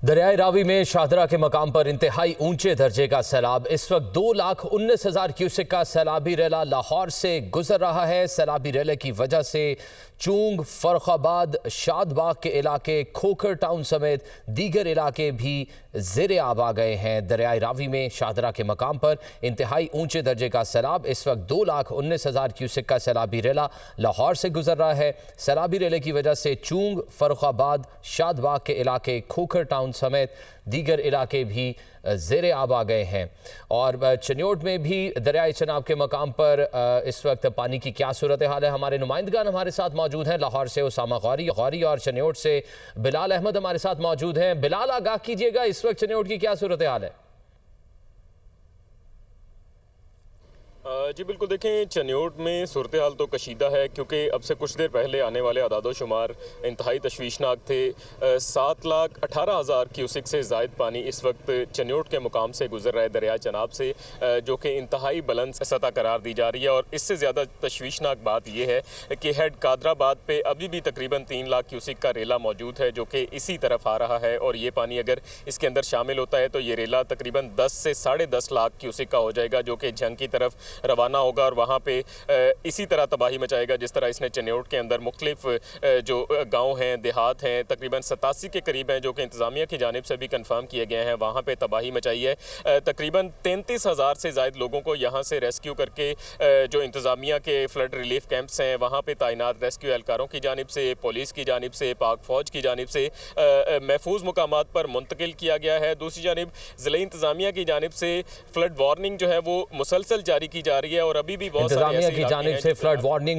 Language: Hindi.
दरियाई रावी में शाहदरा के मकाम पर इंतहाई ऊंचे दर्जे का सैलाब। इस वक्त 2,19,000 क्यूसेक का सैलाबी रेला लाहौर से गुजर रहा है। सैलाबी रेले की वजह से चूंग, फर्रुखाबाद, शादबाग के इलाके, खोखर टाउन समेत दीगर इलाके भी ज़ेरे आब आ गए हैं। दरियाई रावी में शाहदरा के मकाम पर इंतहाई ऊंचे दर्जे का सैलाब। इस वक्त 2,19,000 क्यूसेक का सैलाबी रेला लाहौर से गुजर रहा है। सैलाबी रेले की वजह से चूंग, फर्रुखाबाद, शादबाग के इलाके, खोखर टाउन समेत दीगर इलाके भी ज़ेरे आब आ गए हैं। और चन्योट में भी दरियाई चनाब के मकाम पर इस वक्त पानी की क्या सूरत हाल है, हमारे नुमाइंदगान हमारे साथ मौजूद हैं। लाहौर से उसामा गौरी और चन्योट से बिलाल अहमद हमारे साथ मौजूद हैं। बिलाल, आगाह कीजिएगा, इस वक्त चन्योट की क्या सूरत हाल है? जी बिल्कुल, देखें चन्योट में सूरत हाल तो कशीदा है, क्योंकि अब से कुछ देर पहले आने वाले अदादोशुमार इंतहाई तशवीशनाक थे। 7,18,000 क्यूसिक से ज़ायद पानी इस वक्त चन्योट के मुकाम से गुजर रहा है दरिया चनाब से, जो कि इंतहाई बुलंद सतह करार दी जा रही है। और इससे ज़्यादा तशवीशनाक बात यह है कि हेड कादराबाद पे अभी भी तकरीबन 3 लाख क्यूसिक का रेला मौजूद है, जो कि इसी तरफ आ रहा है। और ये पानी अगर इसके अंदर शामिल होता है तो ये रेला तकरीबन 10 से 10.5 लाख क्यूसिक का हो जाएगा, जो कि जंग की तरफ रवाना होगा और वहाँ पे इसी तरह तबाही मचाएगा जिस तरह इसने चन्योट के अंदर मुख्तलिफ जो गांव हैं, देहात हैं, तकरीबन 87 के करीब हैं, जो कि इंतज़ामिया की जानिब से भी कंफर्म किए गए हैं, वहाँ पे तबाही मचाई है। तकरीबन 33,000 से ज़ायद लोगों को यहाँ से रेस्क्यू करके जो इंतज़ामिया के फ्लड रिलीफ कैंप्स हैं वहाँ पर तैनात रेस्क्यू एहलकारों की जानिब से, पुलिस की जानिब से, पाक फ़ौज की जानिब से महफूज मुकामात पर मुंतकिल किया गया है। दूसरी जानिब ज़िले इंतज़ामिया की जानिब से फ्लड वार्निंग जो है वो मुसलसल जारी की जा रही है। और अभी भी बहुत सारे इंतज़ामिया की जानिब से फ्लड वार्निंग